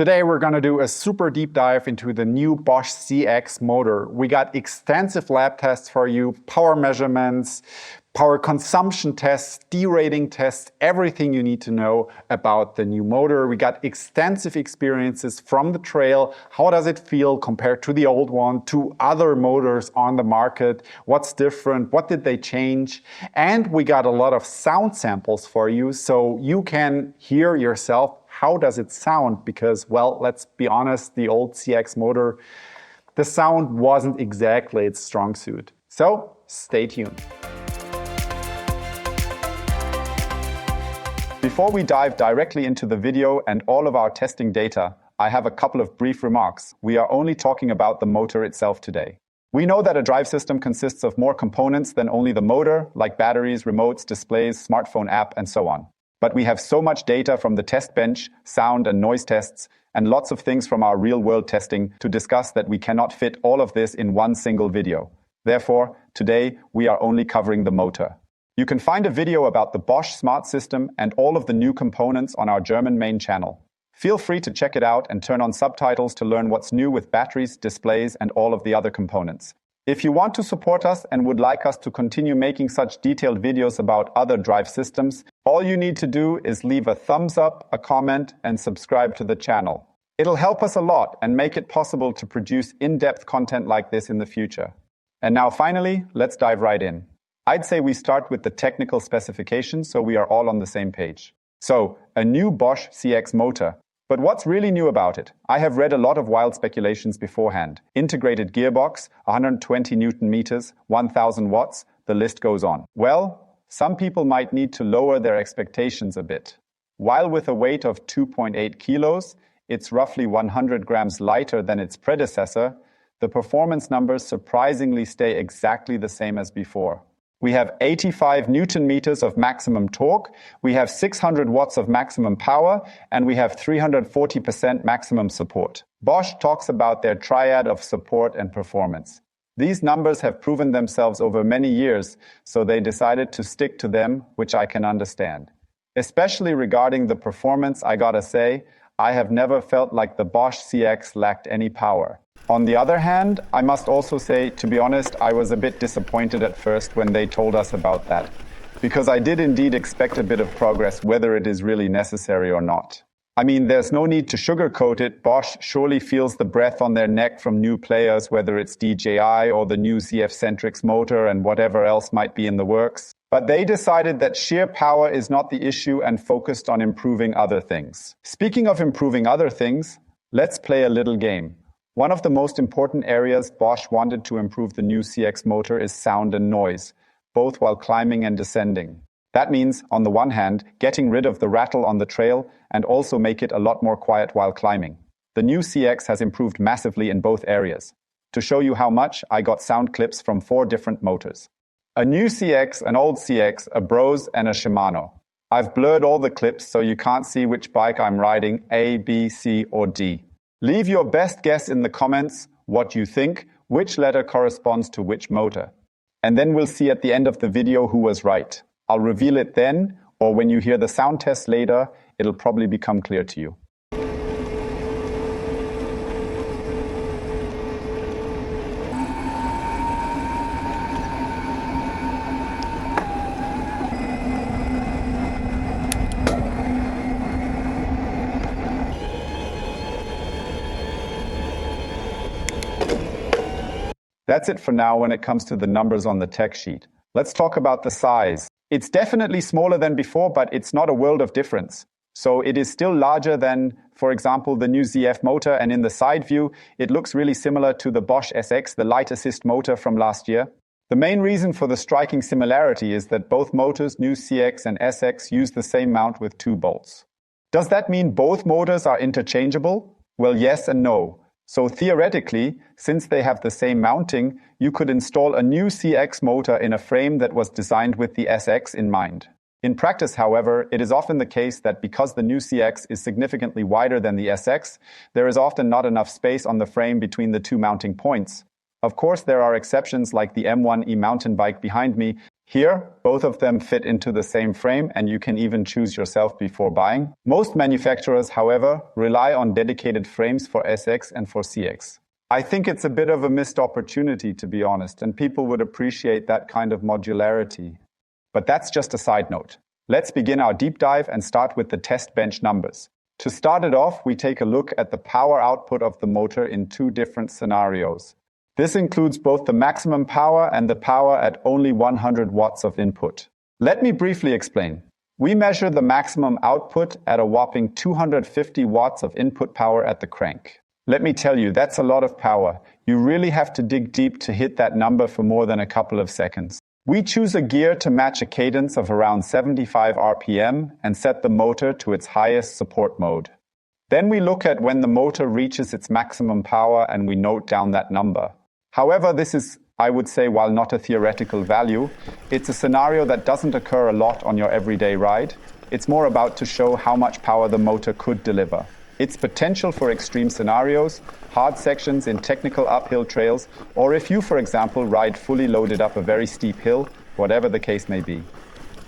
Today we're going to do a super deep dive into the new Bosch CX motor. We got extensive lab tests for you, power measurements, power consumption tests, derating tests, everything you need to know about the new motor. We got extensive experiences from the trail. How does it feel compared to the old one, to other motors on the market? What's different? What did they change? And we got a lot of sound samples for you so you can hear yourself. How does it sound? Because, well, let's be honest, the old CX motor, the sound wasn't exactly its strong suit. So stay tuned. Before we dive directly into the video and all of our testing data, I have a couple of brief remarks. We are only talking about the motor itself today. We know that a drive system consists of more components than only the motor, like batteries, remotes, displays, smartphone app, and so on. But we have so much data from the test bench, sound and noise tests, and lots of things from our real-world testing to discuss that we cannot fit all of this in one single video. Therefore, today we are only covering the motor. You can find a video about the Bosch Smart System and all of the new components on our German main channel. Feel free to check it out and turn on subtitles to learn what's new with batteries, displays, and all of the other components. If you want to support us and would like us to continue making such detailed videos about other drive systems, all you need to do is leave a thumbs up, a comment, and subscribe to the channel. It'll help us a lot and make it possible to produce in-depth content like this in the future. And now finally, let's dive right in. I'd say we start with the technical specifications so we are all on the same page. So, a new Bosch CX motor. But what's really new about it? I have read a lot of wild speculations beforehand. Integrated gearbox, 120 Newton meters, 1000 watts, the list goes on. Well, some people might need to lower their expectations a bit. While with a weight of 2.8 kilos, it's roughly 100 grams lighter than its predecessor, the performance numbers surprisingly stay exactly the same as before. We have 85 Newton meters of maximum torque, we have 600 watts of maximum power, and we have 340% maximum support. Bosch talks about their triad of support and performance. These numbers have proven themselves over many years, so they decided to stick to them, which I can understand. Especially regarding the performance, I gotta say, I have never felt like the Bosch CX lacked any power. On the other hand, I must also say, to be honest, I was a bit disappointed at first when they told us about that, because I did indeed expect a bit of progress, whether it is really necessary or not. I mean, there's no need to sugarcoat it. Bosch surely feels the breath on their neck from new players, whether it's DJI or the new ZF-Centrix motor and whatever else might be in the works. But they decided that sheer power is not the issue and focused on improving other things. Speaking of improving other things, let's play a little game. One of the most important areas Bosch wanted to improve the new CX motor is sound and noise, both while climbing and descending. That means, on the one hand, getting rid of the rattle on the trail and also make it a lot more quiet while climbing. The new CX has improved massively in both areas. To show you how much, I got sound clips from 4 different motors. A new CX, an old CX, a Bros, and a Shimano. I've blurred all the clips so you can't see which bike I'm riding, A, B, C, or D. Leave your best guess in the comments what you think, which letter corresponds to which motor. And then we'll see at the end of the video who was right. I'll reveal it then, or when you hear the sound test later, it'll probably become clear to you. That's it for now when it comes to the numbers on the tech sheet. Let's talk about the size. It's definitely smaller than before, but it's not a world of difference. So it is still larger than, for example, the new ZF motor, and in the side view, it looks really similar to the Bosch SX, the light assist motor from last year. The main reason for the striking similarity is that both motors, new CX and SX, use the same mount with 2 bolts. Does that mean both motors are interchangeable? Well, yes and no. So theoretically, since they have the same mounting, you could install a new CX motor in a frame that was designed with the SX in mind. In practice, however, it is often the case that because the new CX is significantly wider than the SX, there is often not enough space on the frame between the 2 mounting points. Of course, there are exceptions like the M1E mountain bike behind me. Here, both of them fit into the same frame and you can even choose yourself before buying. Most manufacturers, however, rely on dedicated frames for SX and for CX. I think it's a bit of a missed opportunity, to be honest, and people would appreciate that kind of modularity. But that's just a side note. Let's begin our deep dive and start with the test bench numbers. To start it off, we take a look at the power output of the motor in two different scenarios. This includes both the maximum power and the power at only 100 watts of input. Let me briefly explain. We measure the maximum output at a whopping 250 watts of input power at the crank. Let me tell you, that's a lot of power. You really have to dig deep to hit that number for more than a couple of seconds. We choose a gear to match a cadence of around 75 RPM and set the motor to its highest support mode. Then we look at when the motor reaches its maximum power and we note down that number. However, this is, I would say, while not a theoretical value, it's a scenario that doesn't occur a lot on your everyday ride. It's more about to show how much power the motor could deliver. Its potential for extreme scenarios, hard sections in technical uphill trails, or if you, for example, ride fully loaded up a very steep hill, whatever the case may be.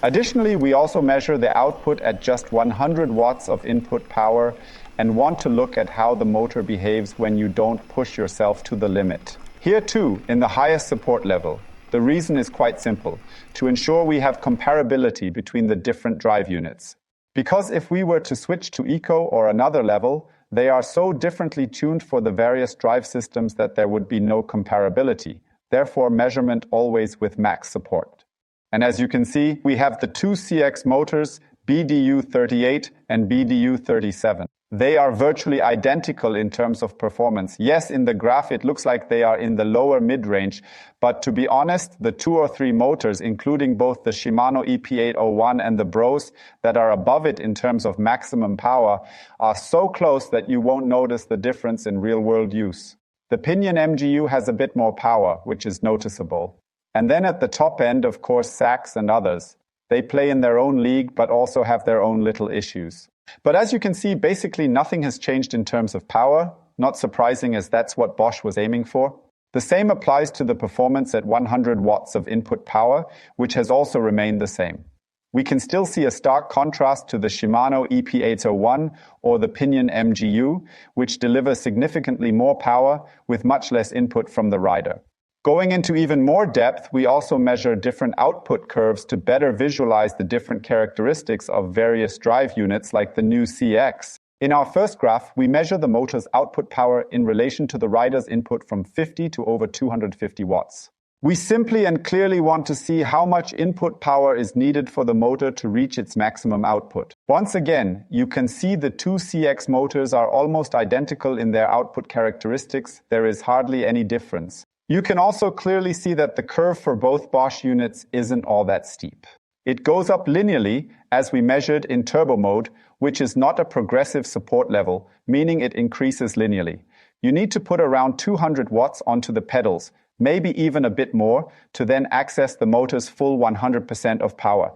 Additionally, we also measure the output at just 100 watts of input power and want to look at how the motor behaves when you don't push yourself to the limit. Here too, in the highest support level, the reason is quite simple: to ensure we have comparability between the different drive units. Because if we were to switch to Eco or another level, they are so differently tuned for the various drive systems that there would be no comparability. Therefore, measurement always with max support. And as you can see, we have the two CX motors, BDU38 and BDU37. They are virtually identical in terms of performance. Yes, in the graph it looks like they are in the lower mid-range, but to be honest, the 2 or 3 motors, including both the Shimano EP801 and the Bros that are above it in terms of maximum power, are so close that you won't notice the difference in real-world use. The Pinion MGU has a bit more power, which is noticeable. And then at the top end, of course, Sachs and others. They play in their own league, but also have their own little issues. But as you can see, basically nothing has changed in terms of power, not surprising as that's what Bosch was aiming for. The same applies to the performance at 100 watts of input power, which has also remained the same. We can still see a stark contrast to the Shimano EP801 or the Pinion MGU, which deliver significantly more power with much less input from the rider. Going into even more depth, we also measure different output curves to better visualize the different characteristics of various drive units like the new CX. In our first graph, we measure the motor's output power in relation to the rider's input from 50 to over 250 watts. We simply and clearly want to see how much input power is needed for the motor to reach its maximum output. Once again, you can see the two CX motors are almost identical in their output characteristics. There is hardly any difference. You can also clearly see that the curve for both Bosch units isn't all that steep. It goes up linearly, as we measured in turbo mode, which is not a progressive support level, meaning it increases linearly. You need to put around 200 watts onto the pedals, maybe even a bit more, to then access the motor's full 100% of power.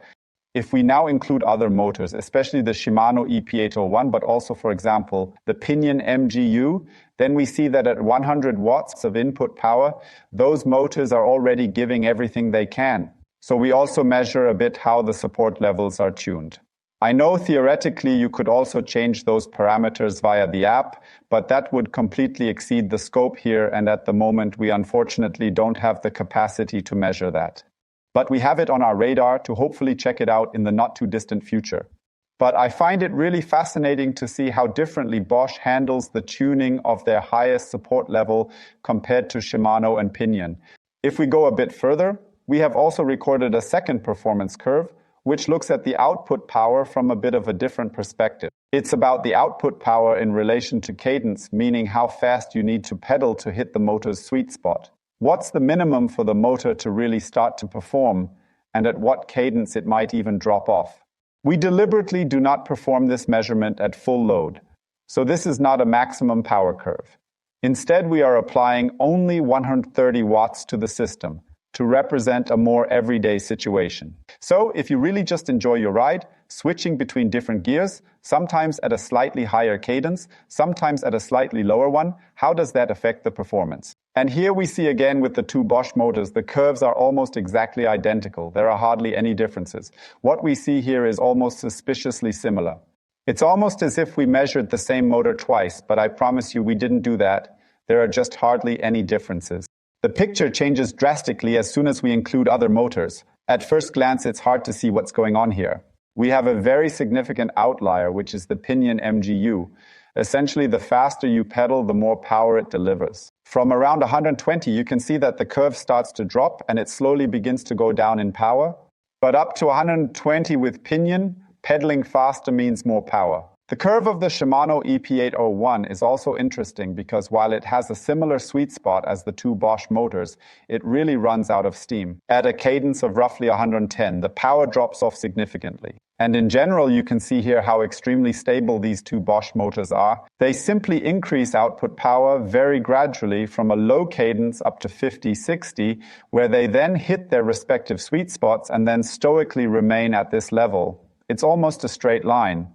If we now include other motors, especially the Shimano EP801, but also, for example, the Pinion MGU, then we see that at 100 watts of input power, those motors are already giving everything they can. So we also measure a bit how the support levels are tuned. I know theoretically you could also change those parameters via the app, but that would completely exceed the scope here, and at the moment we unfortunately don't have the capacity to measure that. But we have it on our radar to hopefully check it out in the not too distant future. But I find it really fascinating to see how differently Bosch handles the tuning of their highest support level compared to Shimano and Pinion. If we go a bit further, we have also recorded a second performance curve, which looks at the output power from a bit of a different perspective. It's about the output power in relation to cadence, meaning how fast you need to pedal to hit the motor's sweet spot. What's the minimum for the motor to really start to perform, and at what cadence it might even drop off? We deliberately do not perform this measurement at full load, so this is not a maximum power curve. Instead, we are applying only 130 watts to the system to represent a more everyday situation. So if you really just enjoy your ride, switching between different gears, sometimes at a slightly higher cadence, sometimes at a slightly lower one, how does that affect the performance? And here we see again with the two Bosch motors, the curves are almost exactly identical. There are hardly any differences. What we see here is almost suspiciously similar. It's almost as if we measured the same motor twice, but I promise you we didn't do that. There are just hardly any differences. The picture changes drastically as soon as we include other motors. At first glance, it's hard to see what's going on here. We have a very significant outlier, which is the pinion MGU. Essentially, the faster you pedal, the more power it delivers. From around 120, you can see that the curve starts to drop and it slowly begins to go down in power. But up to 120 with pinion, pedaling faster means more power. The curve of the Shimano EP801 is also interesting because while it has a similar sweet spot as the two Bosch motors, it really runs out of steam. At a cadence of roughly 110, the power drops off significantly. And in general, you can see here how extremely stable these two Bosch motors are. They simply increase output power very gradually from a low cadence up to 50, 60, where they then hit their respective sweet spots and then stoically remain at this level. It's almost a straight line.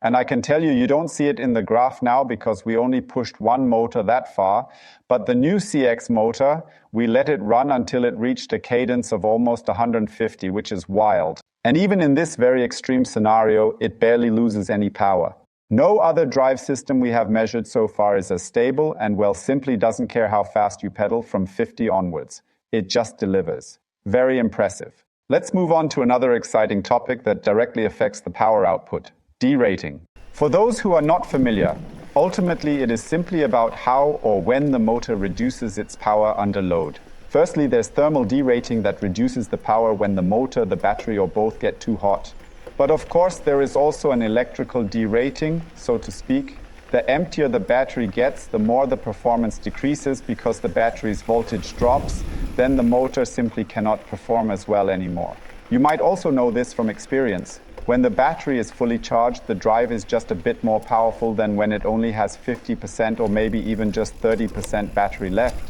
And I can tell you, you don't see it in the graph now because we only pushed one motor that far. But the new CX motor, we let it run until it reached a cadence of almost 150, which is wild. And even in this very extreme scenario, it barely loses any power. No other drive system we have measured so far is as stable and, well, simply doesn't care how fast you pedal from 50 onwards. It just delivers. Very impressive. Let's move on to another exciting topic that directly affects the power output: derating. For those who are not familiar, ultimately it is simply about how or when the motor reduces its power under load. Firstly, there's thermal derating that reduces the power when the motor, the battery, or both get too hot. But of course, there is also an electrical derating, so to speak. The emptier the battery gets, the more the performance decreases because the battery's voltage drops. Then the motor simply cannot perform as well anymore. You might also know this from experience. When the battery is fully charged, the drive is just a bit more powerful than when it only has 50% or maybe even just 30% battery left.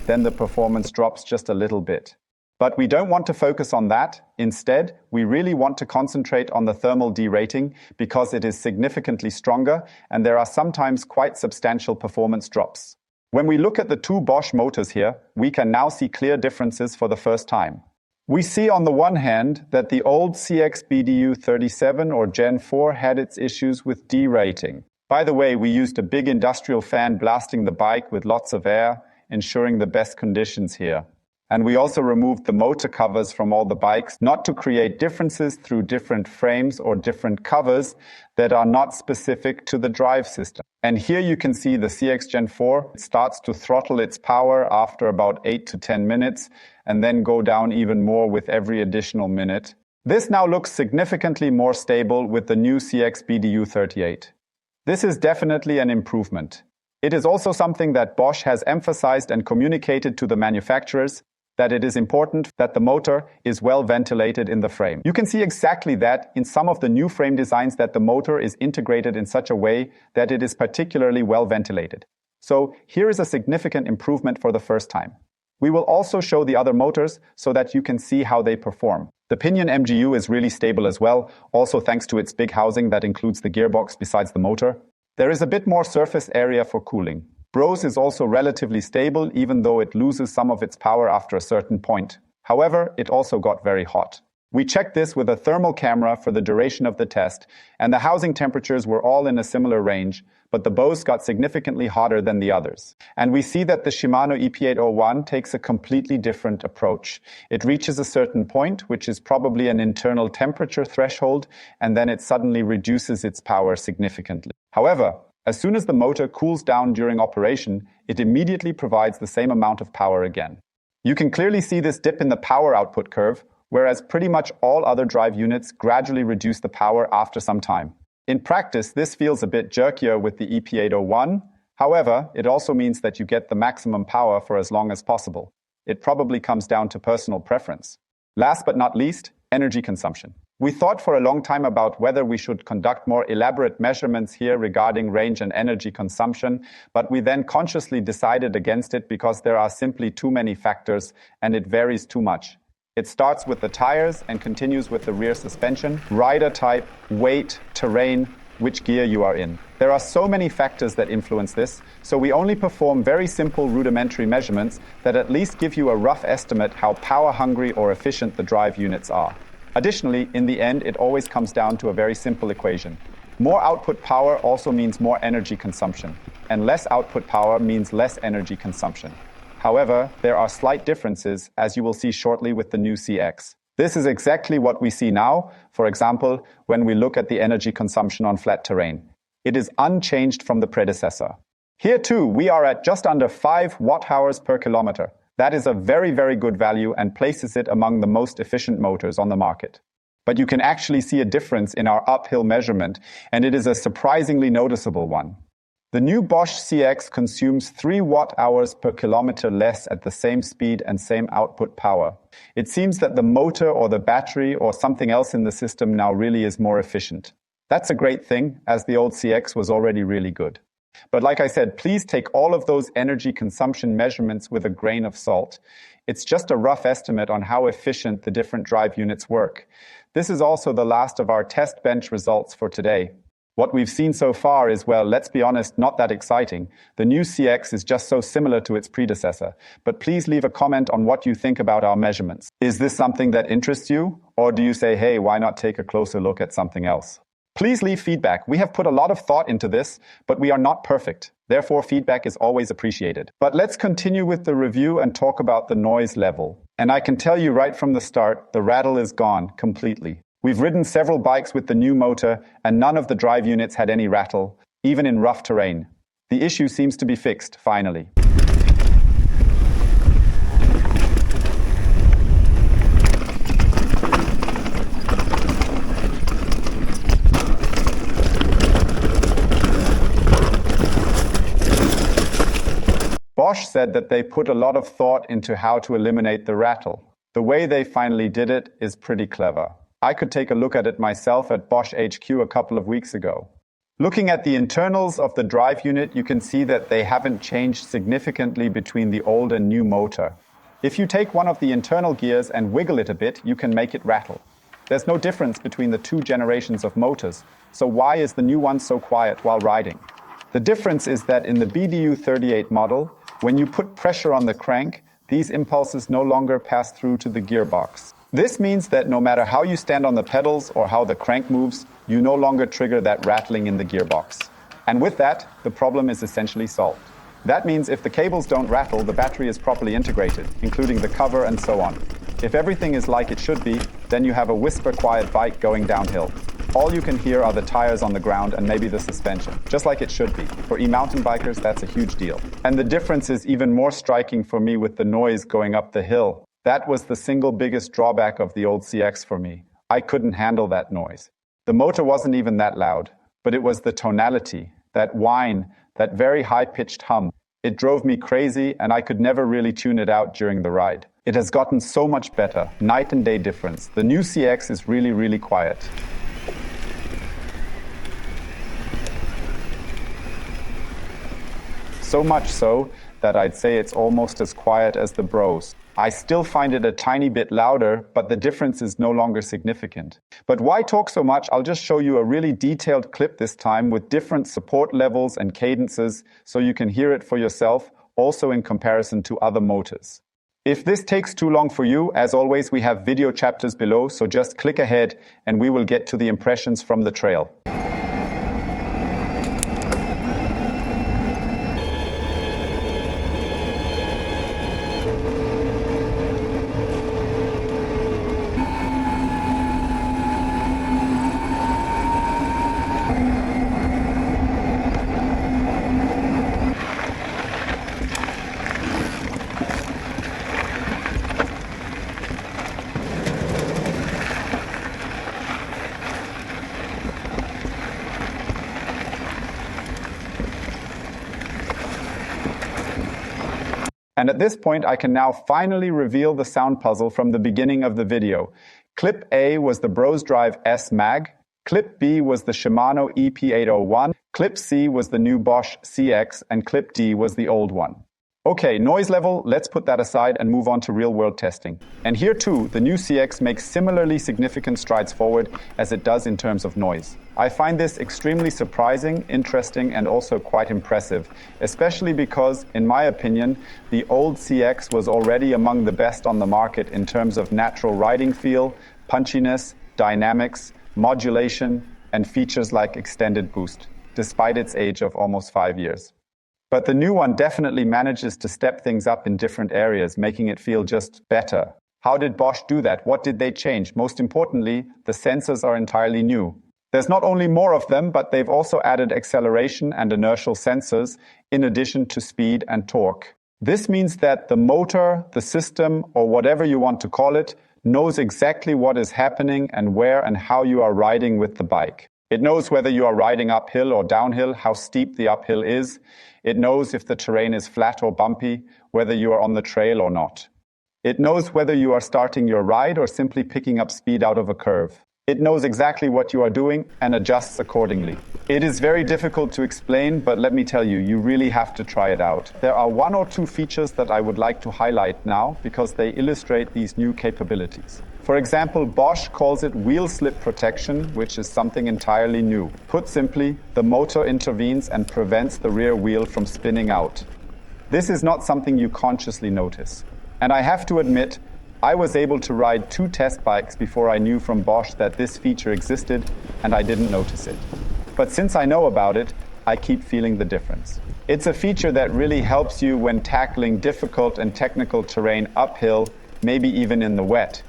Then the performance drops just a little bit. But we don't want to focus on that. Instead, we really want to concentrate on the thermal derating because it is significantly stronger and there are sometimes quite substantial performance drops. When we look at the two Bosch motors here, we can now see clear differences for the first time. We see on the one hand that the old CX BDU37 or Gen 4 had its issues with derating. By the way, we used a big industrial fan blasting the bike with lots of air, ensuring the best conditions here. And we also removed the motor covers from all the bikes, not to create differences through different frames or different covers that are not specific to the drive system. And here you can see the CX Gen 4 starts to throttle its power after about 8 to 10 minutes and then go down even more with every additional minute. This now looks significantly more stable with the new CX BDU38. This is definitely an improvement. It is also something that Bosch has emphasized and communicated to the manufacturers, that it is important that the motor is well ventilated in the frame. You can see exactly that in some of the new frame designs, that the motor is integrated in such a way that it is particularly well ventilated. So here is a significant improvement for the first time. We will also show the other motors so that you can see how they perform. The pinion MGU is really stable as well, also thanks to its big housing that includes the gearbox besides the motor. There is a bit more surface area for cooling. Brose is also relatively stable, even though it loses some of its power after a certain point. However, it also got very hot. We checked this with a thermal camera for the duration of the test, and the housing temperatures were all in a similar range, but the Bose got significantly hotter than the others. And we see that the Shimano EP801 takes a completely different approach. It reaches a certain point, which is probably an internal temperature threshold, and then it suddenly reduces its power significantly. However, as soon as the motor cools down during operation, it immediately provides the same amount of power again. You can clearly see this dip in the power output curve, whereas pretty much all other drive units gradually reduce the power after some time. In practice, this feels a bit jerkier with the EP801. However, it also means that you get the maximum power for as long as possible. It probably comes down to personal preference. Last but not least, energy consumption. We thought for a long time about whether we should conduct more elaborate measurements here regarding range and energy consumption, but we then consciously decided against it because there are simply too many factors and it varies too much. It starts with the tires and continues with the rear suspension, rider type, weight, terrain, which gear you are in. There are so many factors that influence this, so we only perform very simple rudimentary measurements that at least give you a rough estimate how power-hungry or efficient the drive units are. Additionally, in the end, it always comes down to a very simple equation. More output power also means more energy consumption, and less output power means less energy consumption. However, there are slight differences, as you will see shortly with the new CX. This is exactly what we see now, for example, when we look at the energy consumption on flat terrain. It is unchanged from the predecessor. Here too, we are at just under 5 watt-hours per kilometer. That is a very, very good value and places it among the most efficient motors on the market. But you can actually see a difference in our uphill measurement, and it is a surprisingly noticeable one. The new Bosch CX consumes 3 watt-hours per kilometer less at the same speed and same output power. It seems that the motor or the battery or something else in the system now really is more efficient. That's a great thing, as the old CX was already really good. But like I said, please take all of those energy consumption measurements with a grain of salt. It's just a rough estimate on how efficient the different drive units work. This is also the last of our test bench results for today. What we've seen so far is, well, let's be honest, not that exciting. The new CX is just so similar to its predecessor. But please leave a comment on what you think about our measurements. Is this something that interests you? Or do you say, hey, why not take a closer look at something else? Please leave feedback. We have put a lot of thought into this, but we are not perfect. Therefore, feedback is always appreciated. But let's continue with the review and talk about the noise level. And I can tell you right from the start, the rattle is gone completely. We've ridden several bikes with the new motor, and none of the drive units had any rattle, even in rough terrain. The issue seems to be fixed, finally. Bosch said that they put a lot of thought into how to eliminate the rattle. The way they finally did it is pretty clever. I could take a look at it myself at Bosch HQ a couple of weeks ago. Looking at the internals of the drive unit, you can see that they haven't changed significantly between the old and new motor. If you take one of the internal gears and wiggle it a bit, you can make it rattle. There's no difference between the 2 generations of motors, so why is the new one so quiet while riding? The difference is that in the BDU38 model, when you put pressure on the crank, these impulses no longer pass through to the gearbox. This means that no matter how you stand on the pedals or how the crank moves, you no longer trigger that rattling in the gearbox. And with that, the problem is essentially solved. That means if the cables don't rattle, the battery is properly integrated, including the cover and so on. If everything is like it should be, then you have a whisper-quiet bike going downhill. All you can hear are the tires on the ground and maybe the suspension, just like it should be. For e-mountain bikers, that's a huge deal. And the difference is even more striking for me with the noise going up the hill. That was the single biggest drawback of the old CX for me. I couldn't handle that noise. The motor wasn't even that loud, but it was the tonality, that whine, that very high-pitched hum. It drove me crazy, and I could never really tune it out during the ride. It has gotten so much better, night and day difference. The new CX is really, really quiet. So much so that I'd say it's almost as quiet as the Bros. I still find it a tiny bit louder, but the difference is no longer significant. But why talk so much? I'll just show you a really detailed clip this time with different support levels and cadences so you can hear it for yourself, also in comparison to other motors. If this takes too long for you, as always, we have video chapters below, so just click ahead and we will get to the impressions from the trail. And at this point, I can now finally reveal the sound puzzle from the beginning of the video. Clip A was the Bros Drive S Mag, Clip B was the Shimano EP801, Clip C was the new Bosch CX, and Clip D was the old one. Okay, noise level, let's put that aside and move on to real-world testing. And here too, the new CX makes similarly significant strides forward as it does in terms of noise. I find this extremely surprising, interesting, and also quite impressive, especially because, in my opinion, the old CX was already among the best on the market in terms of natural riding feel, punchiness, dynamics, modulation, and features like extended boost, despite its age of almost 5 years. But the new one definitely manages to step things up in different areas, making it feel just better. How did Bosch do that? What did they change? Most importantly, the sensors are entirely new. There's not only more of them, but they've also added acceleration and inertial sensors in addition to speed and torque. This means that the motor, the system, or whatever you want to call it, knows exactly what is happening and where and how you are riding with the bike. It knows whether you are riding uphill or downhill, how steep the uphill is. It knows if the terrain is flat or bumpy, whether you are on the trail or not. It knows whether you are starting your ride or simply picking up speed out of a curve. It knows exactly what you are doing and adjusts accordingly. It is very difficult to explain, but let me tell you, you really have to try it out. There are 1 or 2 features that I would like to highlight now because they illustrate these new capabilities. For example, Bosch calls it wheel slip protection, which is something entirely new. Put simply, the motor intervenes and prevents the rear wheel from spinning out. This is not something you consciously notice. And I have to admit, I was able to ride 2 test bikes before I knew from Bosch that this feature existed, and I didn't notice it. But since I know about it, I keep feeling the difference. It's a feature that really helps you when tackling difficult and technical terrain uphill, maybe even in the wet,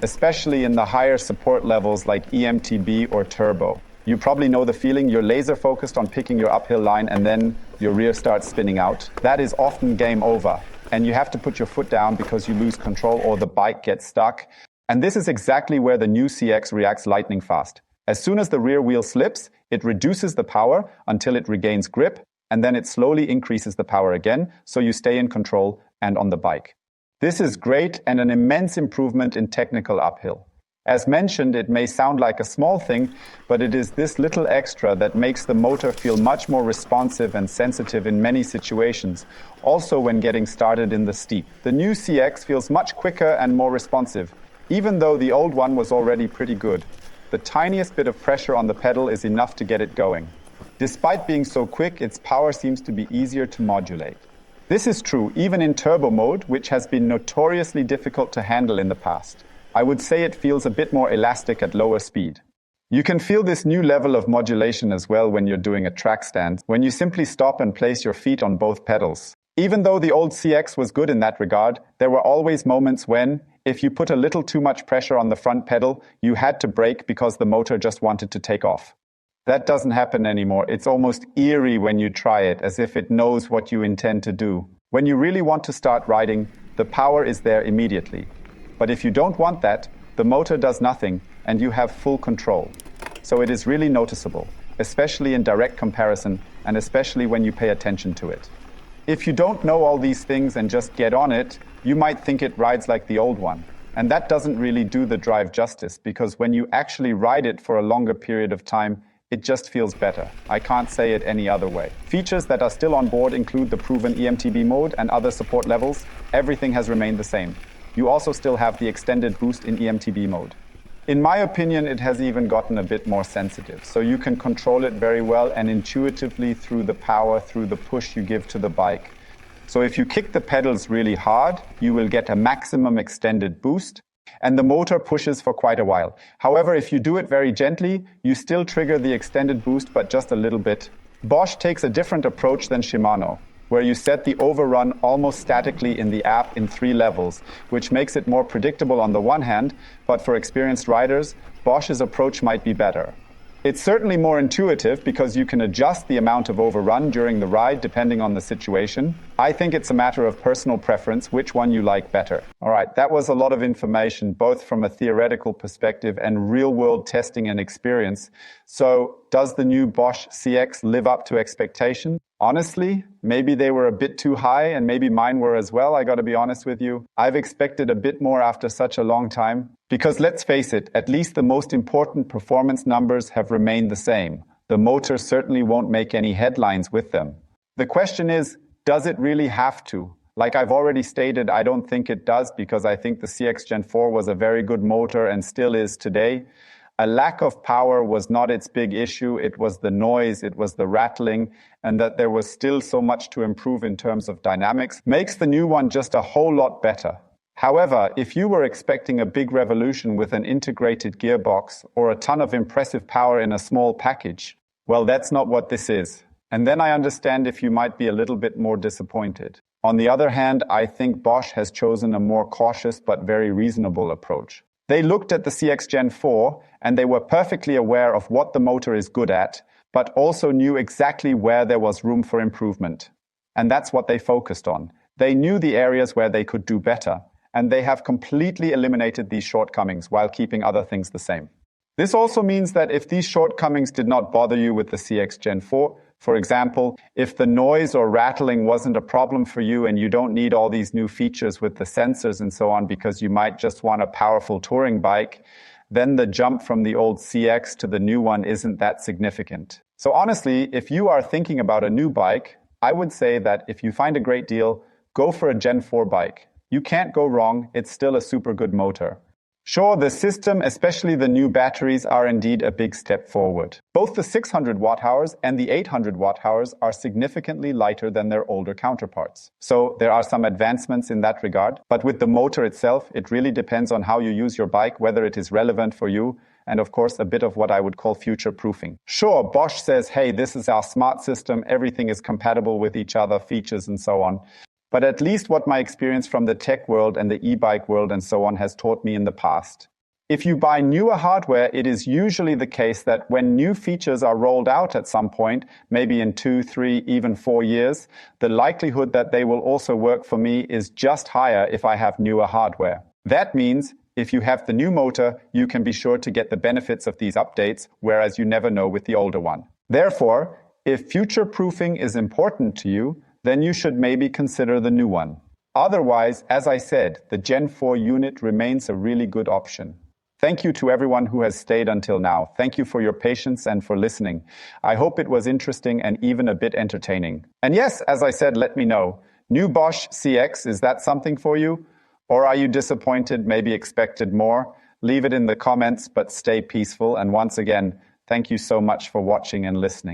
especially in the higher support levels like EMTB or turbo. You probably know the feeling. You're laser focused on picking your uphill line and then your rear starts spinning out. That is often game over. And you have to put your foot down because you lose control or the bike gets stuck. And this is exactly where the new CX reacts lightning fast. As soon as the rear wheel slips, it reduces the power until it regains grip, and then it slowly increases the power again, so you stay in control and on the bike. This is great and an immense improvement in technical uphill. As mentioned, it may sound like a small thing, but it is this little extra that makes the motor feel much more responsive and sensitive in many situations, also when getting started in the steep. The new CX feels much quicker and more responsive, even though the old one was already pretty good. The tiniest bit of pressure on the pedal is enough to get it going. Despite being so quick, its power seems to be easier to modulate. This is true even in turbo mode, which has been notoriously difficult to handle in the past. I would say it feels a bit more elastic at lower speed. You can feel this new level of modulation as well when you're doing a track stand, when you simply stop and place your feet on both pedals. Even though the old CX was good in that regard, there were always moments when, if you put a little too much pressure on the front pedal, you had to brake because the motor just wanted to take off. That doesn't happen anymore. It's almost eerie when you try it, as if it knows what you intend to do. When you really want to start riding, the power is there immediately. But if you don't want that, the motor does nothing and you have full control. So it is really noticeable, especially in direct comparison and especially when you pay attention to it. If you don't know all these things and just get on it, you might think it rides like the old one. And that doesn't really do the drive justice, because when you actually ride it for a longer period of time, it just feels better. I can't say it any other way. Features that are still on board include the proven EMTB mode and other support levels. Everything has remained the same. You also still have the extended boost in EMTB mode. In my opinion, it has even gotten a bit more sensitive, so you can control it very well and intuitively through the power, through the push you give to the bike. So if you kick the pedals really hard, you will get a maximum extended boost, and the motor pushes for quite a while. However, if you do it very gently, you still trigger the extended boost, but just a little bit. Bosch takes a different approach than Shimano, where you set the overrun almost statically in the app in 3 levels, which makes it more predictable on the one hand, but for experienced riders, Bosch's approach might be better. It's certainly more intuitive because you can adjust the amount of overrun during the ride depending on the situation. I think it's a matter of personal preference, which one you like better. All right, that was a lot of information, both from a theoretical perspective and real-world testing and experience. So, does the new Bosch CX live up to expectation? Honestly, maybe they were a bit too high, and maybe mine were as well, I gotta be honest with you. I've expected a bit more after such a long time. Because let's face it, at least the most important performance numbers have remained the same. The motor certainly won't make any headlines with them. The question is, does it really have to? Like I've already stated, I don't think it does, because I think the CX Gen 4 was a very good motor and still is today. A lack of power was not its big issue, it was the noise, it was the rattling, and that there was still so much to improve in terms of dynamics makes the new one just a whole lot better. However, if you were expecting a big revolution with an integrated gearbox or a ton of impressive power in a small package, well, that's not what this is. And then I understand if you might be a little bit more disappointed. On the other hand, I think Bosch has chosen a more cautious but very reasonable approach. They looked at the CX Gen 4 and they were perfectly aware of what the motor is good at, but also knew exactly where there was room for improvement. And that's what they focused on. They knew the areas where they could do better, and they have completely eliminated these shortcomings while keeping other things the same. This also means that if these shortcomings did not bother you with the CX Gen 4, for example, if the noise or rattling wasn't a problem for you and you don't need all these new features with the sensors and so on because you might just want a powerful touring bike, then the jump from the old CX to the new one isn't that significant. So honestly, if you are thinking about a new bike, I would say that if you find a great deal, go for a Gen 4 bike. You can't go wrong, it's still a super good motor. Sure, the system, especially the new batteries, are indeed a big step forward. Both the 600 watt-hours and the 800 watt-hours are significantly lighter than their older counterparts. So there are some advancements in that regard, but with the motor itself, it really depends on how you use your bike, whether it is relevant for you, and of course a bit of what I would call future-proofing. Sure, Bosch says, hey, this is our smart system, everything is compatible with each other, features and so on. But at least what my experience from the tech world and the e-bike world and so on has taught me in the past. If you buy newer hardware, it is usually the case that when new features are rolled out at some point, maybe in 2, 3, even 4 years, the likelihood that they will also work for me is just higher if I have newer hardware. That means if you have the new motor, you can be sure to get the benefits of these updates, whereas you never know with the older one. Therefore, if future-proofing is important to you, then you should maybe consider the new one. Otherwise, as I said, the Gen 4 unit remains a really good option. Thank you to everyone who has stayed until now. Thank you for your patience and for listening. I hope it was interesting and even a bit entertaining. And yes, as I said, let me know. New Bosch CX, is that something for you? Or are you disappointed, maybe expected more? Leave it in the comments, but stay peaceful. And once again, thank you so much for watching and listening.